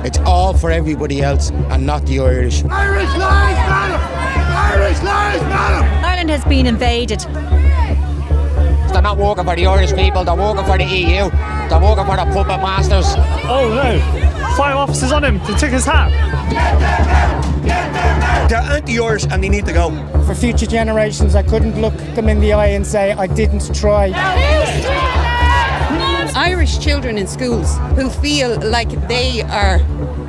It's all for everybody else and not the Irish. Irish lives matter! Irish lives matter! Ireland has been invaded. They're not working for the Irish people, they're working for the EU. They're working for the puppet masters. Oh no, 5 officers on him to take his hat. They're anti-Irish and they need to go. For future generations, I couldn't look them in the eye and say I didn't try. Irish children in schools who feel like they are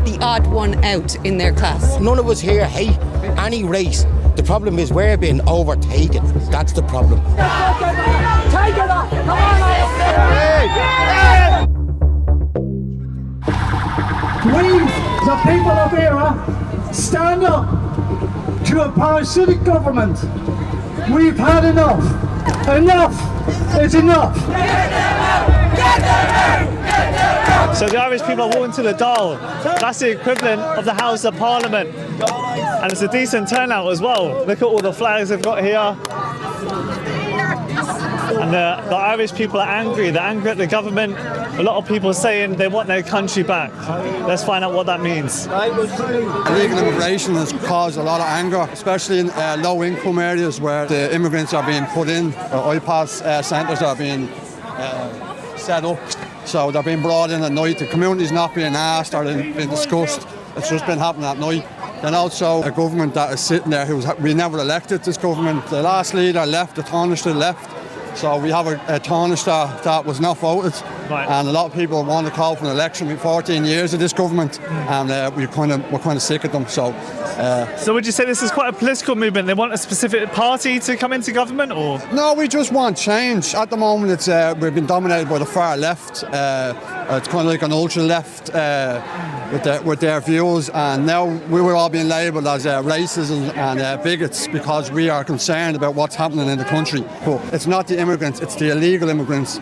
the odd one out in their class. None of us here hate any race. The problem is we're being overtaken. That's the problem. Take it up! Come on! We, the people of Era, stand up to a parasitic government. We've had enough. Enough is enough. So the Irish people are walking to the Dáil. That's the equivalent of the House of Parliament. And it's a decent turnout as well. Look at all the flags they've got here. And the Irish people are angry. They're angry at the government. A lot of people saying they want their country back. Let's find out what that means. Illegal immigration has caused a lot of anger, especially in low-income areas where the immigrants are being put in. IPAS centres are being set up. So they're being brought in at night. The community's not being asked or being discussed. It's just been happening at night. And also a government that is sitting there we never elected this government. The last leader left, the Taoiseach left. So we have a Taoiseach that was not voted. Right. And a lot of people want to call for an election. We've 14 years of this government and we're kind of sick of them. So would you say this is quite a political movement? They want a specific party to come into government, or? No, we just want change. At the moment, we've been dominated by the far left. It's kind of like an ultra left with their views, and now we were all being labelled as racism and bigots because we are concerned about what's happening in the country. But it's not the immigrants; it's the illegal immigrants.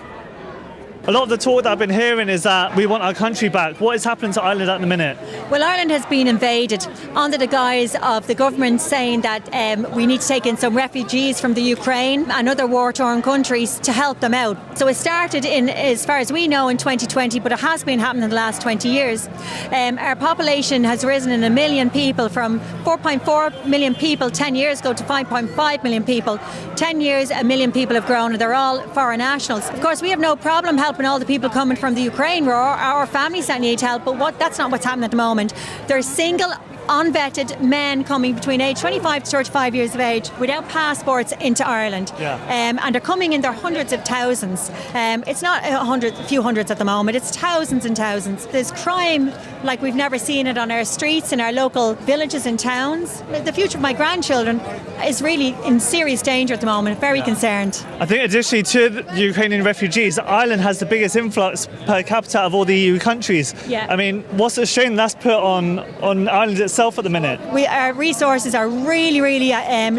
A lot of the talk that I've been hearing is that we want our country back. What is happening to Ireland at the minute? Well, Ireland has been invaded under the guise of the government saying that we need to take in some refugees from the Ukraine and other war-torn countries to help them out. So it started in, as far as we know, in 2020, but it has been happening in the last 20 years. Our population has risen in 1 million people, from 4.4 million people 10 years ago to 5.5 million people. 10 years, 1 million people have grown, and they're all foreign nationals. Of course, we have no problem helping all the people coming from the Ukraine or our families that need help, but that's not what's happening at the moment. There's single unvetted men coming between age 25 to 35 years of age without passports into Ireland. And they're coming in their hundreds of thousands. It's not a few hundreds at the moment, it's thousands and thousands. There's crime like we've never seen it on our streets, in our local villages and towns. The future of my grandchildren is really in serious danger at the moment, very concerned. I think additionally to the Ukrainian refugees, Ireland has the biggest influx per capita of all the EU countries. I mean, what's a shame that's put on Ireland itself at the minute? Our resources are really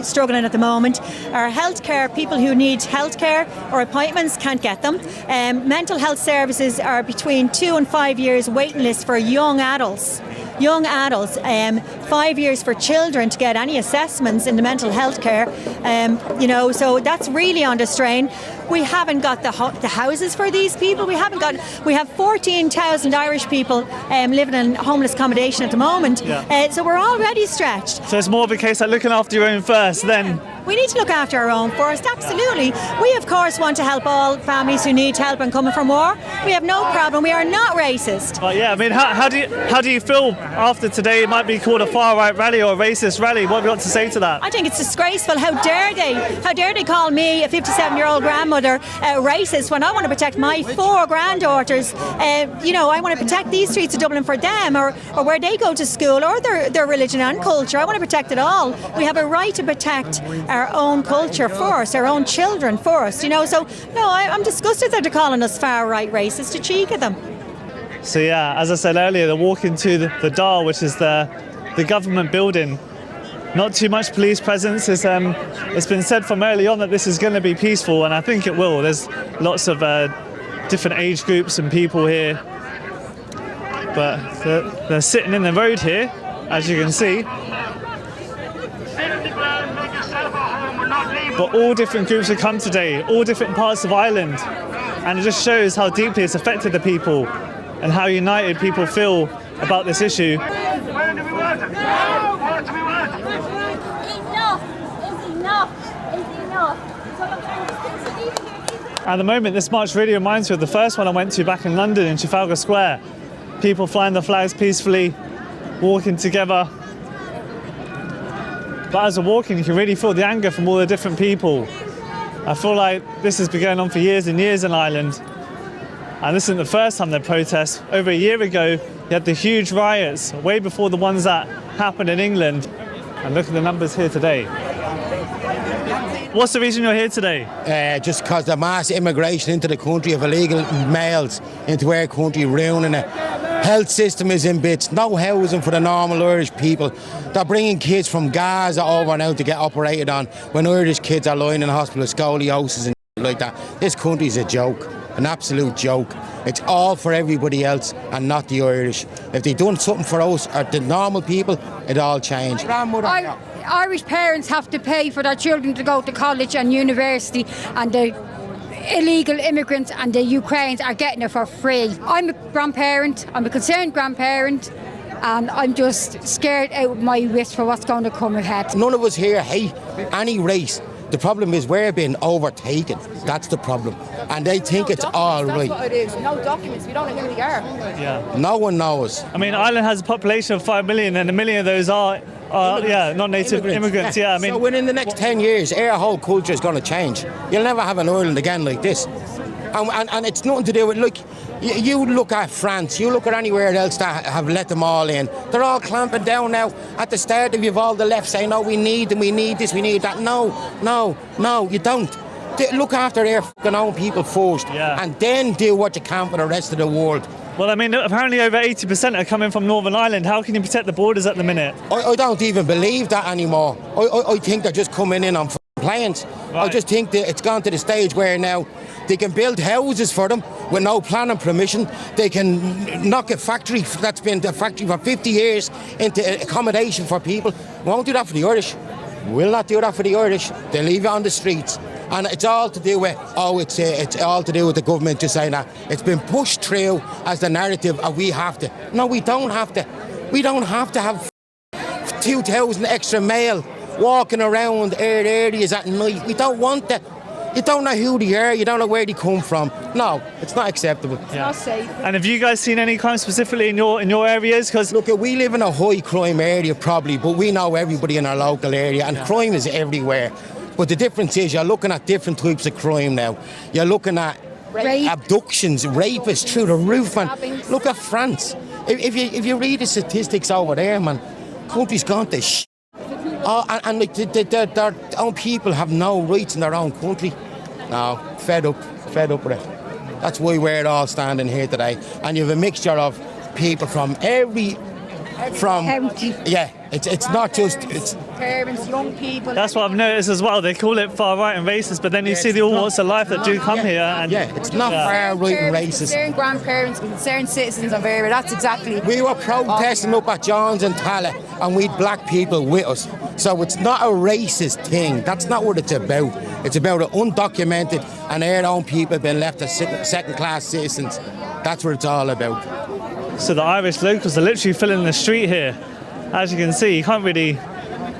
struggling at the moment. Our healthcare, people who need healthcare or appointments can't get them. Mental health services are between 2 and 5 years waiting list for young adults. 5 years for children to get any assessments in the mental health care. So that's really under strain. We haven't got the houses for these people. We have 14,000 Irish people living in homeless accommodation at the moment. So we're already stretched. So it's more of a case of looking after your own first, then. We need to look after our own first, absolutely. We, of course, want to help all families who need help and coming from war. We have no problem. We are not racist. Well, I mean, how do you feel after today? It might be called a far-right rally or a racist rally. What have you got to say to that? I think it's disgraceful. How dare they call me, a 57-year-old grandmother, racist when I want to protect my 4 granddaughters. I want to protect these streets of Dublin for them, or where they go to school, or their religion and culture. I want to protect it all. We have a right to protect our own culture first, our own children first, So, no, I'm disgusted that they're calling us far-right racist. A cheek of them. So, as I said earlier, they're walking to the Dáil, which is the government building. Not too much police presence. It's been said from early on that this is going to be peaceful, and I think it will. There's lots of different age groups and people here. But they're sitting in the road here, as you can see. But all different groups have come today, all different parts of Ireland. And it just shows how deeply it's affected the people and how united people feel about this issue. Where do we want it? Where do we want it? Enough is enough is enough. At the moment, this march really reminds me of the first one I went to back in London in Trafalgar Square. People flying the flags peacefully, walking together. But as we're walking, you can really feel the anger from all the different people. I feel like this has been going on for years and years in Ireland. And this isn't the first time they protest. Over a year ago, you had the huge riots, way before the ones that happened in England. And look at the numbers here today. What's the reason you're here today? Just because the mass immigration into the country of illegal males into our country, ruining it. Health system is in bits, no housing for the normal Irish people. They're bringing kids from Gaza over now to get operated on when Irish kids are lying in hospital with scoliosis and like that. This country's a joke, an absolute joke. It's all for everybody else and not the Irish. If they done something for us or the normal people, it'd all change. Irish parents have to pay for their children to go to college and university, and the illegal immigrants and the Ukrainians are getting it for free. I'm a grandparent, I'm a concerned grandparent, and I'm just scared out of my wits for what's going to come ahead. None of us here hate any race. The problem is we're being overtaken. That's the problem. And they think it's all right. That's what it is. No documents. We don't know who they are. Yeah. No one knows. I mean, Ireland has a population of 5 million, and 1 million of those are non-native immigrants. Yeah, I mean, so within the next 10 years, our whole culture is going to change. You'll never have an Ireland again like this. And it's nothing to do with, look, you look at France, you look at anywhere else that have let them all in. They're all clamping down now. At the start of you've all the left saying, oh, we need them, we need this, we need that. No, you don't. Look after their fucking own people first, and then do what you can for the rest of the world. Well, I mean, apparently over 80% are coming from Northern Ireland. How can you protect the borders at the minute? I don't even believe that anymore. I think they're just coming in on planes. Right. I just think that it's gone to the stage where now they can build houses for them with no planning permission. They can knock a factory that's been a factory for 50 years into accommodation for people. We won't do that for the Irish. We'll not do that for the Irish. They leave it on the streets. And it's all to do with, it's all to do with the government just saying that. It's been pushed through as the narrative of we have to. No, we don't have to. We don't have to have 2,000 extra male walking around areas at night. We don't want that. You don't know who they are, you don't know where they come from. No, it's not acceptable. It's not safe. And have you guys seen any crime specifically in your areas? Because look, we live in a high crime area probably, but we know everybody in our local area, and crime is everywhere. But the difference is you're looking at different types of crime now. You're looking at abductions, rapists through the roof, man. Look at France. If you read the statistics over there, man, country's gone to shit. Oh, and like their own people have no rights in their own country. No, fed up with it. That's why we're all standing here today. And you have a mixture of people from it's not just parents, young people. That's what I've noticed as well. They call it far right and racist, but then you see the all walks of life that do come here. And it's not far right and racist. Concerned grandparents, concerned citizens of area. That's exactly. We were protesting up at John's and Tala, and we had black people with us. So it's not a racist thing. That's not what it's about. It's about undocumented and our own people being left as second-class citizens. That's what it's all about. So the Irish locals are literally filling the street here. As you can see, you can't really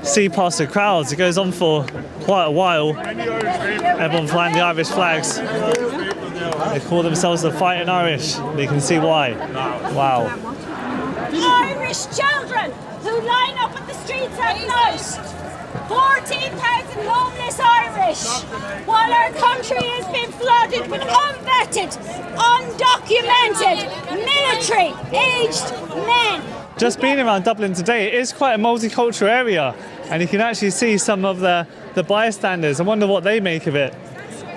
see past the crowds. It goes on for quite a while. Everyone flying the Irish flags. They call themselves the Fighting Irish. You can see why. Wow. Irish children who line up at the streets at night. 14,000 homeless Irish, while our country has been flooded with unvetted, undocumented, military-aged men. Just being around Dublin today, it is quite a multicultural area, and you can actually see some of the bystanders. I wonder what they make of it.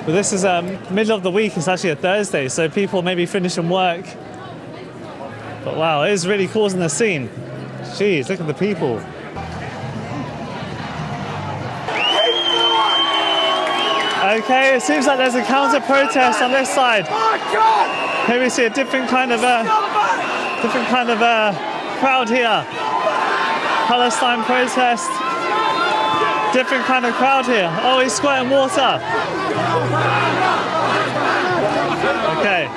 But this is middle of the week, it's actually a Thursday, so people maybe finish from work. But wow, it is really causing a scene. Jeez, look at the people. Okay, it seems like there's a counter-protest on this side. Here we see a different kind of crowd here. Palestine protest. Different kind of crowd here. Oh, he's squirting water. Okay.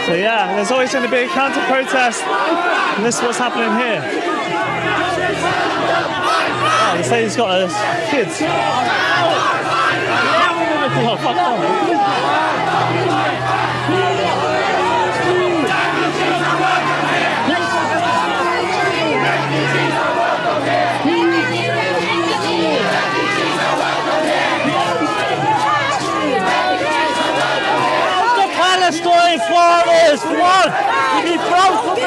So yeah, there's always going to be a counter-protest, and this is what's happening here. Oh, this lady's got kids. Oh, fuck off. Palestine flag is one. He broke up the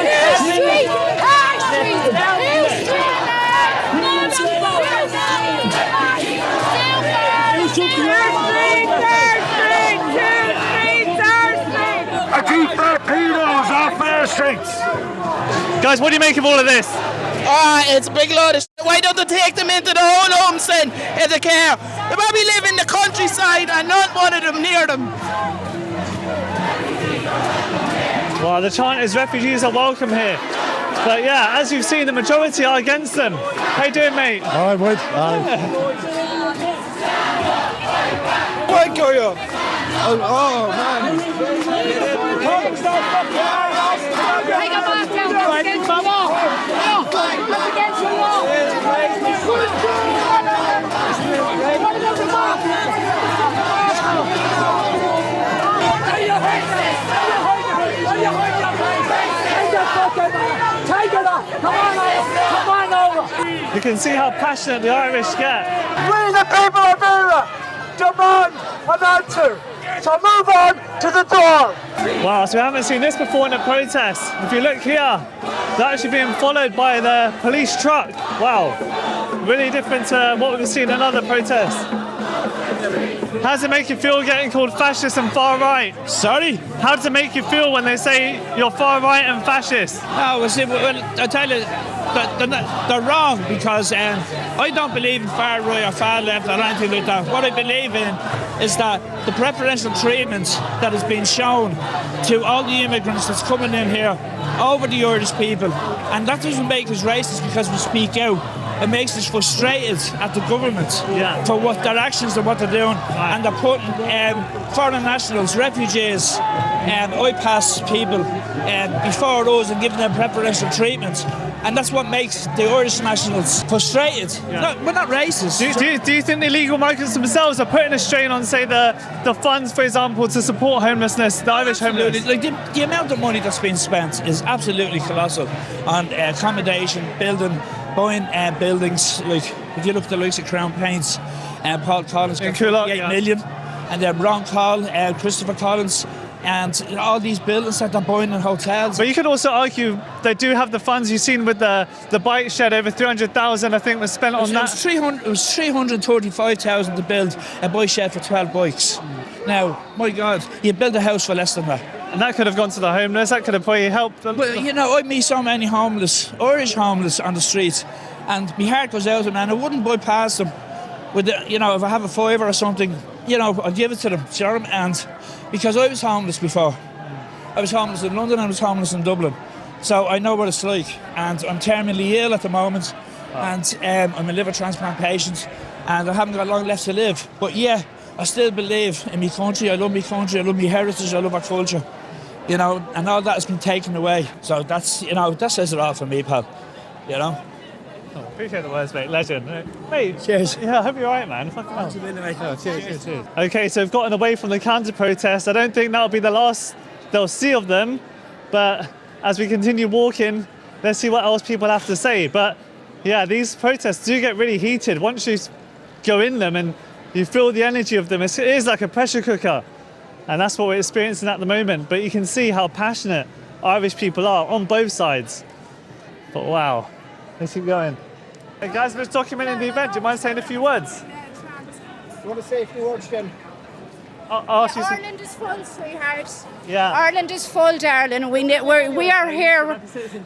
I keep their pedos off their streets. Guys, what do you make of all of this? It's a big load of shit. Why don't they take them into the whole homes then, in the care? They probably live in the countryside and not one of them near them. Well, the chant is refugees are welcome here. But yeah, as you've seen, the majority are against them. How you doing, mate? All right, mate. Why go you? Oh, man. You can see how passionate the Irish get. We, the people of Era, demand an answer. So move on to the door. Wow, so we haven't seen this before in a protest. If you look here, they're actually being followed by the police truck. Wow, really different to what we've seen in other protests. How does it make you feel getting called fascist and far right? Sorry? How does it make you feel when they say you're far right and fascist? No, well, I tell you, they're wrong because I don't believe in far right or far left or anything like that. What I believe in is that the preferential treatment that has been shown to all the immigrants that's coming in here over the Irish people, and that doesn't make us racist because we speak out. It makes us frustrated at the government for what their actions and what they're doing, and they're putting foreign nationals, refugees, IPAS people before those and giving them preferential treatment. And that's what makes the Irish nationals frustrated. We're not racist. Do you think the illegal migrants themselves are putting a strain on, say, the funds, for example, to support homelessness, the Irish homeless? Like the amount of money that's been spent is absolutely colossal on accommodation, buying buildings. Like if you look at the likes of Crown Paints, Paul Collins got 8 million, and then Ron Call, Christopher Collins, and all these buildings that they're buying in hotels. But you could also argue they do have the funds. You've seen with the bike shed, over 300,000 I think was spent on that. It was 335,000 to build a bike shed for 12 bikes. Now, my God, you build a house for less than that. And that could have gone to the homeless. That could have probably helped them. Well, you know, I meet so many homeless, Irish homeless on the streets, and my heart goes out to them, and I wouldn't bypass them with the, you know, if I have a fiver or something, you know, I'll give it to them. And because I was homeless before. I was homeless in London, I was homeless in Dublin. So I know what it's like. And I'm terminally ill at the moment. And I'm a liver transplant patient. And I haven't got long left to live. But yeah, I still believe in my country. I love my country. I love my heritage. I love our culture. You know, and all that has been taken away. So that's, you know, that says it all for me, pal. You know? Oh, appreciate the words, mate. Legend. Mate, cheers. Yeah, I hope you're alright, man. Cheers. Okay, so we've gotten away from the counter-protest. I don't think that'll be the last they'll see of them. But as we continue walking, let's see what else people have to say. But yeah, these protests do get really heated. Once you go in them and you feel the energy of them, it is like a pressure cooker. And that's what we're experiencing at the moment. But you can see how passionate Irish people are on both sides. But wow. Let's keep going. Hey guys, we're documenting the event. Do you mind saying a few words? You want to say a few words, Jen? Ireland is full, sweetheart. Yeah. Ireland is full, darling. We are here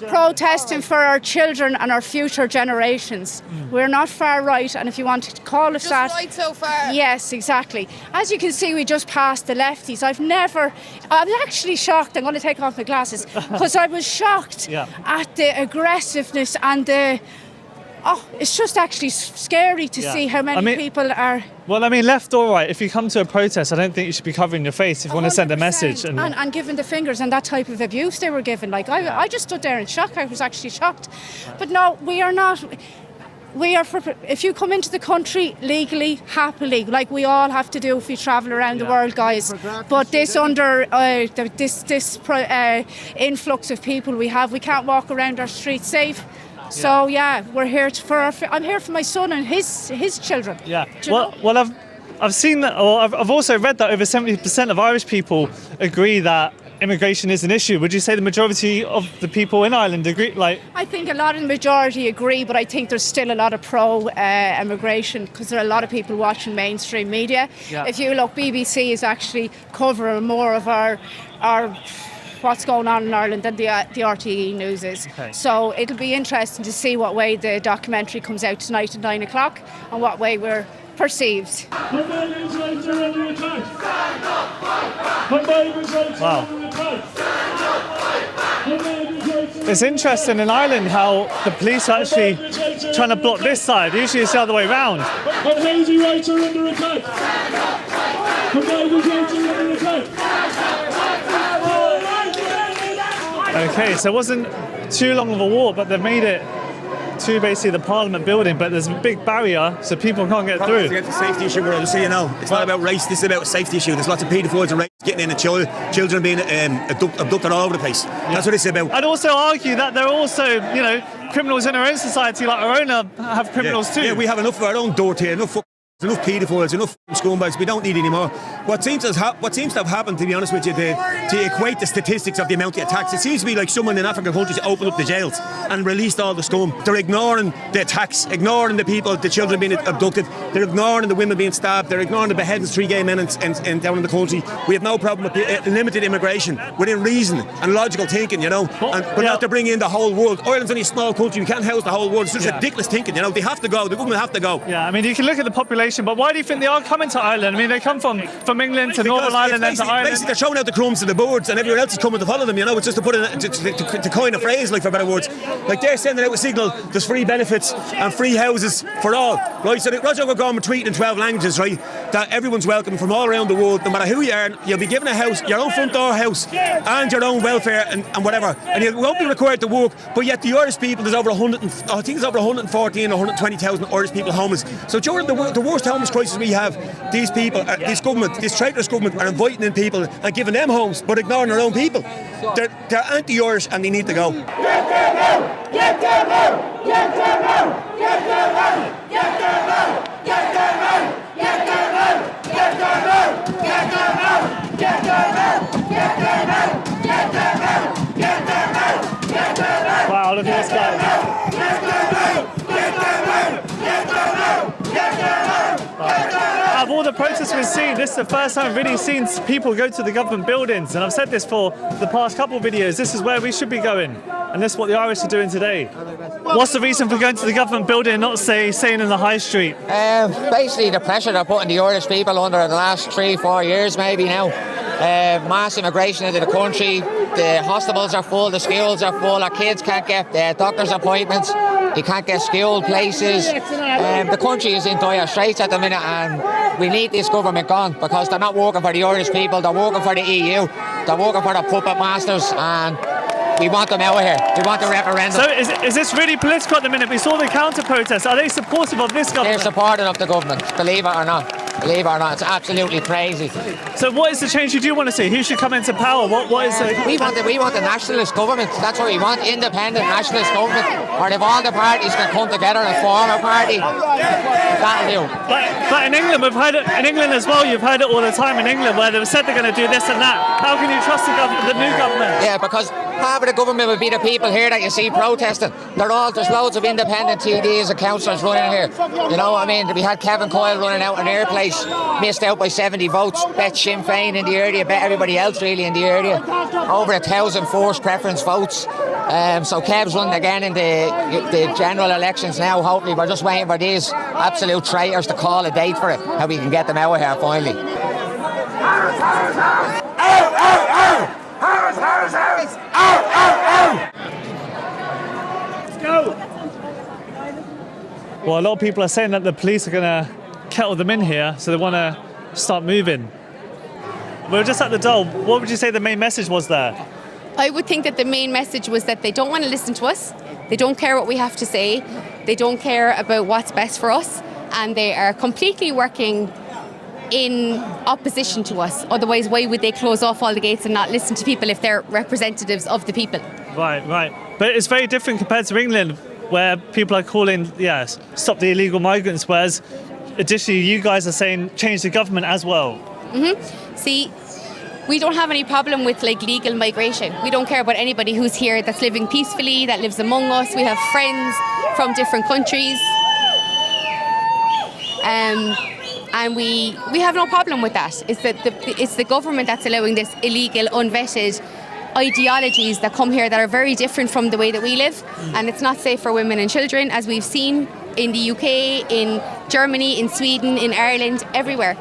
protesting for our children and our future generations. We're not far right, and if you want to call us that... Just right so far. Yes, exactly. As you can see, we just passed the lefties. I was actually shocked. I'm going to take off my glasses because I was shocked at the aggressiveness and the... it's just actually scary to see how many people are. Well, I mean, left or right, if you come to a protest, I don't think you should be covering your face if you want to send a message. And giving the fingers and that type of abuse they were given. Like, I just stood there in shock. I was actually shocked. But no, we are not. We are for, if you come into the country legally, happily, like we all have to do if we travel around the world, guys. But this influx of people we have, we can't walk around our streets safe. So we're here I'm here for my son and his children. Yeah. Well, I've seen that, or I've also read that over 70% of Irish people agree that immigration is an issue. Would you say the majority of the people in Ireland agree? I think a lot of the majority agree, but I think there's still a lot of pro-immigration because there are a lot of people watching mainstream media. Yeah. If you look, BBC is actually covering more of our what's going on in Ireland than the RTE news is. Okay. So it'll be interesting to see what way the documentary comes out tonight at 9 o'clock and what way we're perceived. Wow. It's interesting in Ireland how the police are actually trying to block this side. Usually it's the other way around. Hazy rights are under attack. Okay, so it wasn't too long of a walk, but they've made it to basically the Parliament building, but there's a big barrier so people can't get through. It's a safety issue, where just so you know, it's not about race, this is about a safety issue. There's lots of paedophiles and rape getting in, and children being abducted all over the place. That's what it's about. I'd also argue that there are also, criminals in our own society, like our own have criminals too. Yeah, we have enough of our own dirt here, enough paedophiles, enough scumbags. We don't need any more. What seems to have happened, to be honest with you, to equate the statistics of the amount of attacks, it seems to be like someone in African countries opened up the jails and released all the scum. They're ignoring the attacks, ignoring the people, the children being abducted. They're ignoring the women being stabbed. They're ignoring the beheadings, 3 gay men and down in the country. We have no problem with limited immigration within reason and logical thinking, but not to bring in the whole world. Ireland's only a small country. We can't house the whole world. It's just ridiculous thinking. They have to go. The government have to go. Yeah, I mean, you can look at the population, but why do you think they are coming to Ireland? I mean, they come from England to Northern Ireland and to Ireland. Basically, they're throwing out the crumbs to the birds, and everyone else is coming to follow them. It's just to put to coin a phrase, like, for better words. Like, they're sending out a signal: there's free benefits and free houses for all, right? So Roger O'Gorman tweeting in 12 languages, right? That everyone's welcome from all around the world, no matter who you are. You'll be given a house, your own front door house, and your own welfare and whatever, and you won't be required to work. But yet the Irish people, there's over 114 or 120,000 Irish people homeless. So during the worst homeless crisis we have, these people, this traitorous government are inviting in people and giving them homes, but ignoring their own people. They're anti-Irish and they need to go. Get them out! Get them out! Get them out! Get them out! Get them out! Get them out! Get them out! Get them out! Get them out! Get them out! Get them out! Get them out! Get them out! Get them out! Wow, look at this guy. Get them out! Get them out! Get them out! Get them out! Out of all the protests we've seen, this is the first time I've really seen people go to the government buildings, and I've said this for the past couple of videos. This is where we should be going, and this is what the Irish are doing today. What's the reason for going to the government building and not staying in the high street? Basically the pressure they're putting the Irish people under in the last 3-4 years maybe now. Mass immigration into the country, the hospitals are full, the schools are full, our kids can't get doctor's appointments, you can't get school places. The country is in dire straits at the minute, and we need this government gone because they're not working for the Irish people, they're working for the EU, they're working for the puppet masters, and we want them out of here. We want the referendum. So is this really political at the minute? We saw the counter-protests. Are they supportive of this government? They're supportive of the government, believe it or not. Believe it or not, it's absolutely crazy. So what is the change you do want to see? Who should come into power? What is it? We want a nationalist government. That's what we want, independent nationalist government. Or if all the parties can come together and form a party, that'll do. But in England, we've heard it, in England as well, you've heard it all the time in England where they've said they're going to do this and that. How can you trust the new government? Yeah, because half of the government would be the people here that you see protesting. There's loads of independent TDs and councillors running here. You know what I mean? We had Kevin Coyle running out in their place, missed out by 70 votes, bet Sinn Féin in the area, bet everybody else really in the area. Over 1,000 forced preference votes. So Kev's running again in the general elections now. Hopefully we're just waiting for these absolute traitors to call a date for it, how we can get them out of here finally. Let's go! Well, a lot of people are saying that the police are going to kettle them in here, so they want to start moving. We were just at the Dole. What would you say the main message was there? I would think that the main message was that they don't want to listen to us. They don't care what we have to say. They don't care about what's best for us. And they are completely working in opposition to us. Otherwise, why would they close off all the gates and not listen to people if they're representatives of the people? Right. But it's very different compared to England, where people are calling, stop the illegal migrants, whereas additionally you guys are saying change the government as well. See, we don't have any problem with legal migration. We don't care about anybody who's here that's living peacefully, that lives among us. We have friends from different countries. And we have no problem with that. It's the government that's allowing this illegal, unvetted ideologies that come here that are very different from the way that we live. And it's not safe for women and children, as we've seen in the UK, in Germany, in Sweden, in Ireland, everywhere.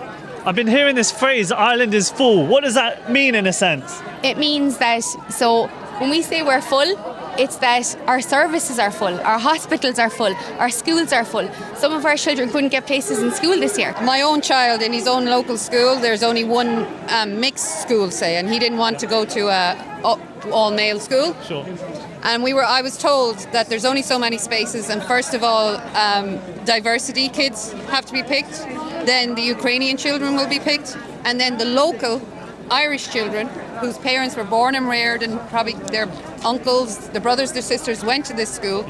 I've been hearing this phrase, Ireland is full. What does that mean in a sense? It means that, so when we say we're full, it's that our services are full, our hospitals are full, our schools are full. Some of our children couldn't get places in school this year. My own child in his own local school, there's only one mixed school, say, and he didn't want to go to all-male school. Sure. And I was told that there's only so many spaces, and first of all, diversity kids have to be picked, then the Ukrainian children will be picked, and then the local Irish children whose parents were born and reared, and probably their uncles, their brothers, their sisters went to this school.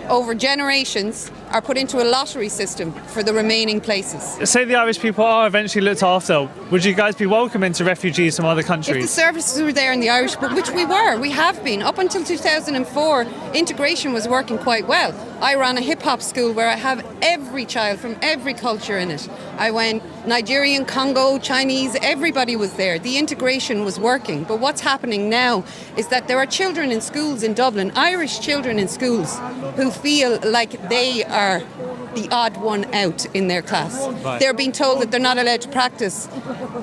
Over generations are put into a lottery system for the remaining places. Say the Irish people are eventually looked after, would you guys be welcoming to refugees from other countries? If the services were there in the Irish, which we have been. Up until 2004, integration was working quite well. I ran a hip-hop school where I have every child from every culture in it. I went Nigerian, Congo, Chinese, everybody was there. The integration was working. But what's happening now is that there are children in schools in Dublin, Irish children in schools, who feel like they are the odd one out in their class. Right. They're being told that they're not allowed to practice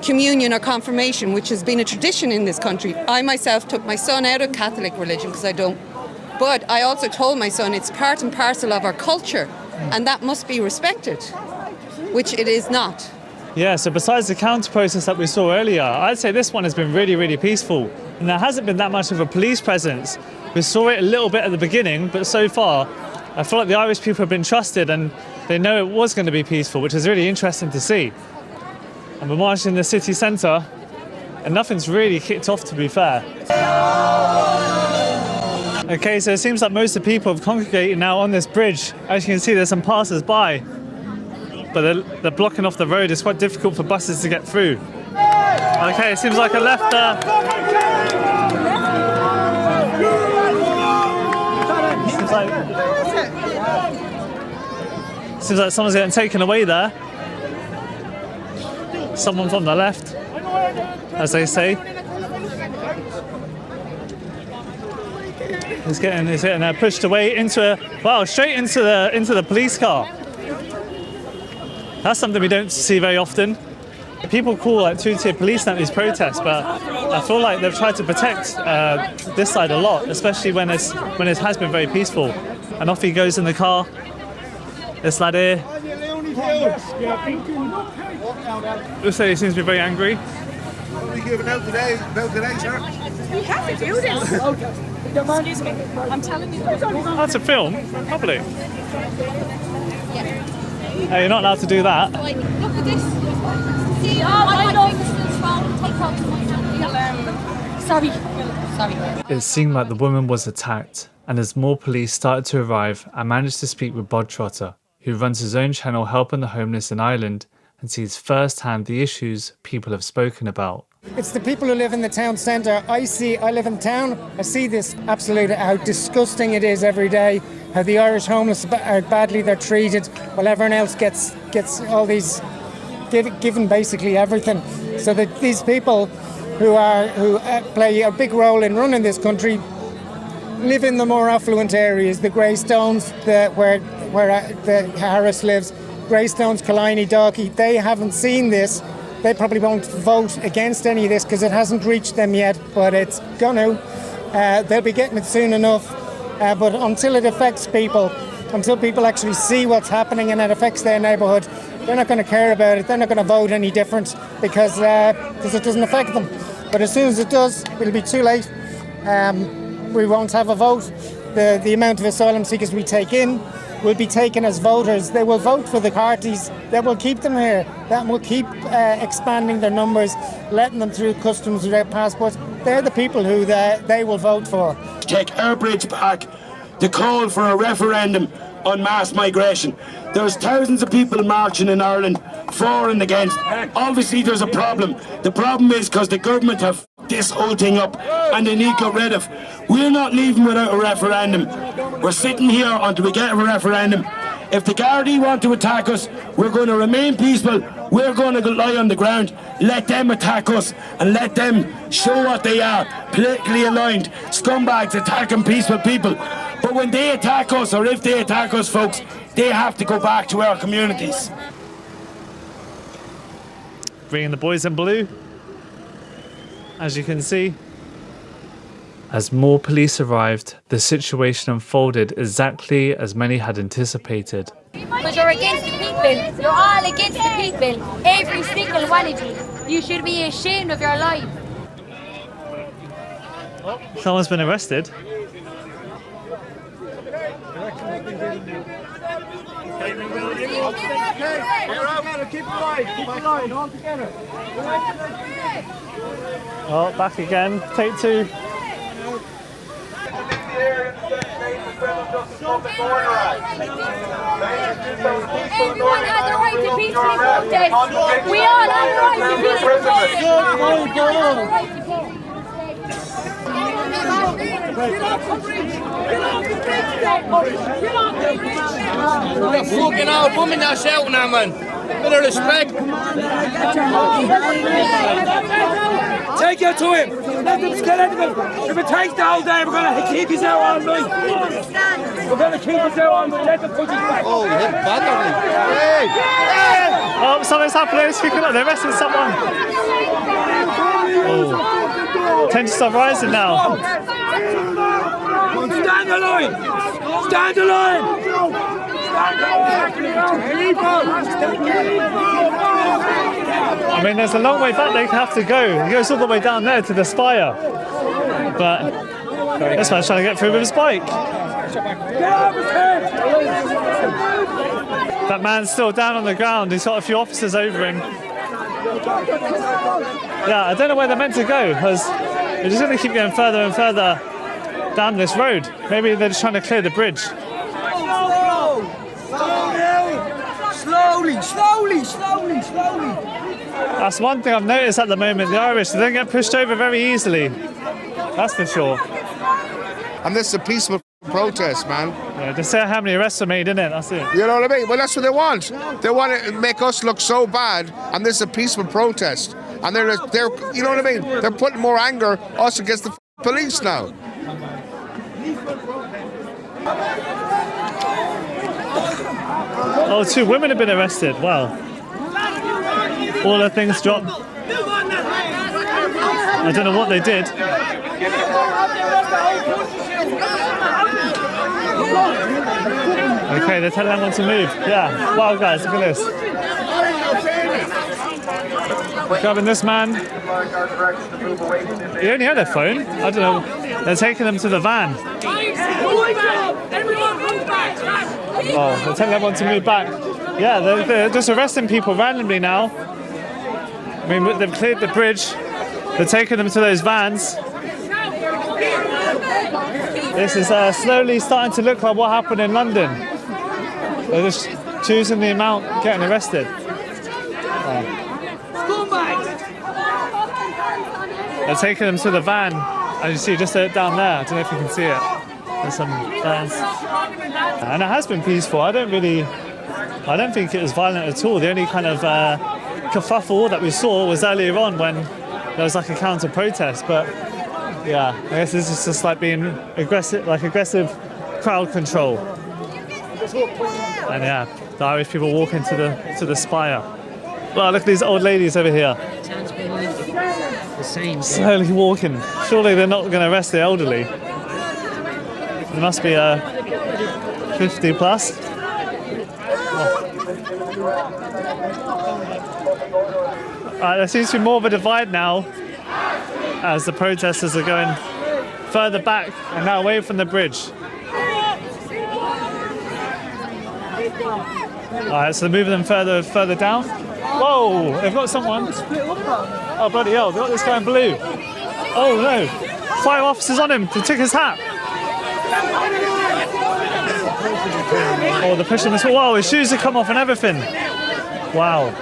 communion or confirmation, which has been a tradition in this country. I myself took my son out of Catholic religion because I don't. But I also told my son it's part and parcel of our culture and that must be respected, which it is not. Yeah, so besides the counter protest that we saw earlier, I'd say this one has been really, really peaceful. And there hasn't been that much of a police presence. We saw it a little bit at the beginning, but so far, I feel like the Irish people have been trusted and they know it was going to be peaceful, which is really interesting to see. And we're marching in the city centre, and nothing's really kicked off, to be fair. Okay, so it seems like most of the people have congregated now on this bridge. As you can see, there's some passers-by, but they're blocking off the road. It's quite difficult for buses to get through. Okay, it seems like a left seems like someone's getting taken away there. Someone from the left, as they say. He's getting pushed away straight into the police car. That's something we don't see very often. People call like two-tier police at these protests, but I feel like they've tried to protect this side a lot, especially when it has been very peaceful. And off he goes in the car. This lad here. Looks like he seems to be very angry. What are we giving out today, sir? We have to do this. Excuse me. I'm telling you. That's a film, probably. Hey, you're not allowed to do that. Look at this. See, I know this is wrong. Sorry. It seemed like the woman was attacked, and as more police started to arrive, I managed to speak with Bod Trotter, who runs his own channel helping the homeless in Ireland and sees firsthand the issues people have spoken about. It's the people who live in the town centre. I live in town. I see this absolutely how disgusting it is every day. How the Irish homeless are badly they're treated, while everyone else gets all these given basically everything. So that these people who play a big role in running this country live in the more affluent areas, the Greystones, where the Harris lives, Greystones, Killiney, Dalkey. They haven't seen this. They probably won't vote against any of this because it hasn't reached them yet, but it's going to. They'll be getting it soon enough. But until it affects people, until people actually see what's happening and it affects their neighbourhood, they're not going to care about it. They're not going to vote any different because it doesn't affect them. But as soon as it does, it'll be too late. We won't have a vote. The amount of asylum seekers we take in will be taken as voters. They will vote for the parties that will keep them here, that will keep expanding their numbers, letting them through customs without passports. They're the people who they will vote for. Take our bridge back, the call for a referendum on mass migration. There's thousands of people marching in Ireland for and against. Obviously there's a problem. The problem is because the government have f***ed this whole thing up and they need to get rid of. We're not leaving without a referendum. We're sitting here until we get a referendum. If the Gardaí want to attack us, we're going to remain peaceful. We're going to lie on the ground. Let them attack us and let them show what they are. Politically aligned scumbags attacking peaceful people. But when they attack us, or if they attack us, folks, they have to go back to our communities. Bringing the boys in blue, as you can see. As more police arrived, the situation unfolded exactly as many had anticipated. Because you're against the people. You're all against the people. Every single one of you. You should be ashamed of your life. Someone's been arrested. Oh, back again. Take two. Everyone has the right to peacefully protest. We all have the right to peacefully protest. That fucking old woman that's shouting now, man. Bit of respect. Take it to him. Let them get into him. If it takes the whole day, we're going to keep his out all night. We're going to keep his out all night. Let them push his back. Oh, you hit badly. Hey! Hey! Oh, something's happening. Speaking of, they're arresting someone. Oh. Tensions are rising now. Stand the line! Stand the line! I mean, there's a long way back they have to go. He goes all the way down there to the spire. But this man's trying to get through with his bike. That man's still down on the ground. He's got a few officers over him. Yeah, I don't know where they're meant to go, because they're just going to keep going further and further down this road. Maybe they're just trying to clear the bridge. Slowly, slowly, slowly, slowly. That's one thing I've noticed at the moment. The Irish, they don't get pushed over very easily. That's for sure. And this is a peaceful protest, man. Yeah, just say how many arrests are made, innit? That's it. You know what I mean? Well, that's what they want. They want to make us look so bad, and this is a peaceful protest. And they're, you know what I mean? They're putting more anger us against the police now. Oh, 2 women have been arrested. Wow. All their things dropped. I don't know what they did. Okay, they're telling everyone to move. Yeah. Wow, guys, look at this. Grabbing this man. He only had a phone. I don't know. They're taking them to the van. Oh, they're telling everyone to move back. Yeah, they're just arresting people randomly now. I mean, they've cleared the bridge. They're taking them to those vans. This is slowly starting to look like what happened in London. They're just choosing the amount getting arrested. They're taking them to the van, as you see just down there. I don't know if you can see it. There's some vans. And it has been peaceful. I don't think it was violent at all. The only kind of kerfuffle that we saw was earlier on when there was like a counter protest. But yeah, I guess this is just like being aggressive crowd control. And yeah, the Irish people walking to the spire. Well, look at these old ladies over here. The same. Slowly walking. Surely they're not going to arrest the elderly. There must be 50 plus. There seems to be more of a divide now as the protesters are going further back and now away from the bridge. Alright, so they're moving them further down. Whoa, they've got someone. Oh, bloody hell, they've got this guy in blue. Oh no, 5 officers on him to take his hat. Oh, they're pushing this. Whoa, his shoes have come off and everything. Wow.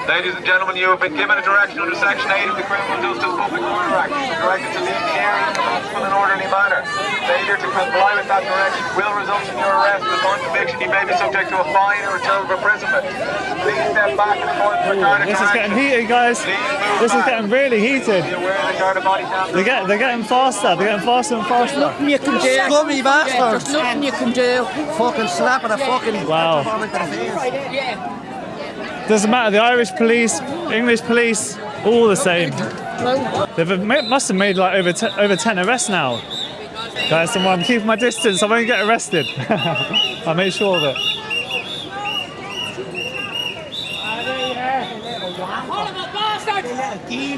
Ladies and gentlemen, you have been given a direction under Section 8 of the Criminal Justice Public Order Act. You're directed to leave the area in a peaceful and orderly manner. Failure to comply with that direction will result in your arrest, and upon conviction you may be subject to a fine or a term of imprisonment. Please step back in accordance with the This is getting heated, guys. This is getting really heated. They're getting faster. They're getting faster and faster. Nothing you can do. Scummy bastards. There's nothing you can do. Fucking slap at a fucking wow. Doesn't matter, the Irish police, English police, all the same. They must have made like over 10 arrests now. Guys, I'm keeping my distance, I won't get arrested. I'll make sure of it. You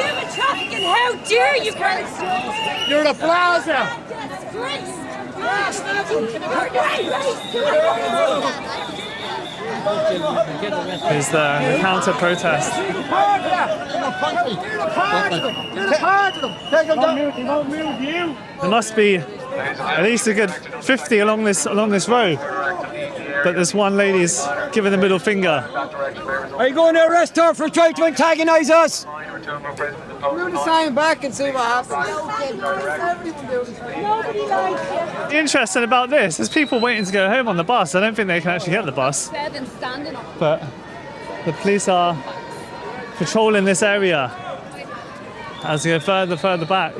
a trafficking, how dare you, guys? You're a plaza. Here's the counter-protest. There must be at least a good 50 along this row, but this one lady's giving the middle finger. Are you going to arrest her for trying to antagonise us? We're to sign back and see what happens. Interesting about this, there's people waiting to go home on the bus. I don't think they can actually get the bus. But the police are patrolling this area as they go further back.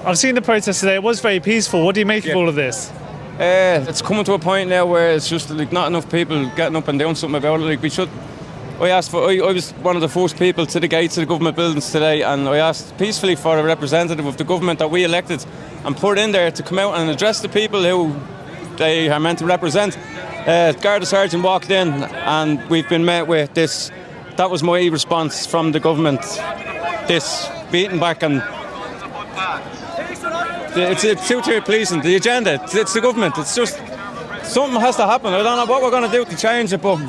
I've seen the protest today, it was very peaceful. What do you make of all of this? It's coming to a point now where it's just like not enough people getting up and doing something about it. Like we should. I was one of the first people to the gates of the government buildings today, and I asked peacefully for a representative of the government that we elected and put in there to come out and address the people who they are meant to represent. Garda Sergeant walked in and we've been met with this. That was my response from the government. This beating back, and it's too pleasing. The agenda, it's the government. It's just something has to happen. I don't know what we're going to do to change it, but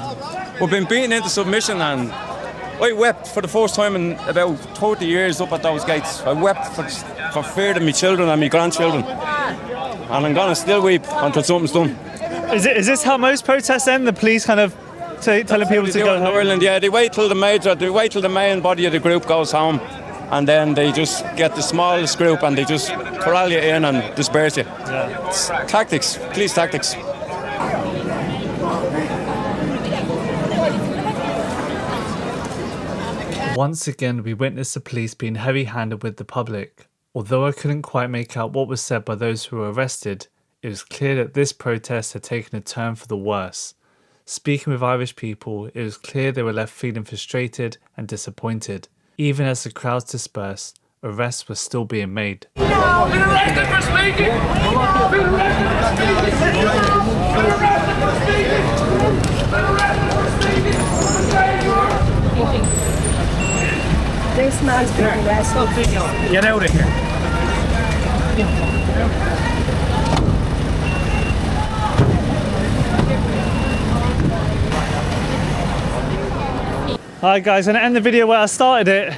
we've been beaten into submission, and I wept for the first time in about 30 years up at those gates. I wept for fear of my children and my grandchildren, and I'm going to still weep until something's done. Is this how most protests end? The police kind of telling people to go in home? Ireland, yeah. They wait till the main body of the group goes home, and then they just get the smallest group and they just corral you in and disperse you. Yeah. It's tactics, police tactics. Once again, we witnessed the police being heavy-handed with the public. Although I couldn't quite make out what was said by those who were arrested, it was clear that this protest had taken a turn for the worse. Speaking with Irish people, it was clear they were left feeling frustrated and disappointed. Even as the crowds dispersed, arrests were still being made. Been arrested for speaking! Been arrested for speaking! Been arrested for speaking! Been arrested for speaking! This man's been arrested. Get out of here. Alright guys, I'm going to end the video where I started it.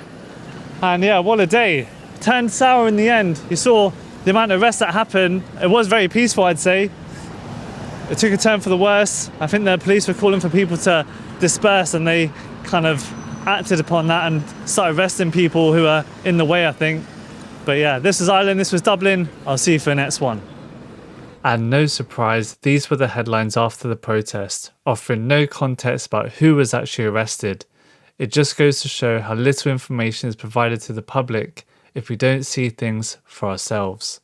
And yeah, what a day. Turned sour in the end. You saw the amount of arrests that happened. It was very peaceful, I'd say. It took a turn for the worse. I think the police were calling for people to disperse, and they kind of acted upon that and started arresting people who are in the way, I think. But yeah, this was Ireland, this was Dublin. I'll see you for the next one. And no surprise, these were the headlines after the protest, offering no context about who was actually arrested. It just goes to show how little information is provided to the public if we don't see things for ourselves.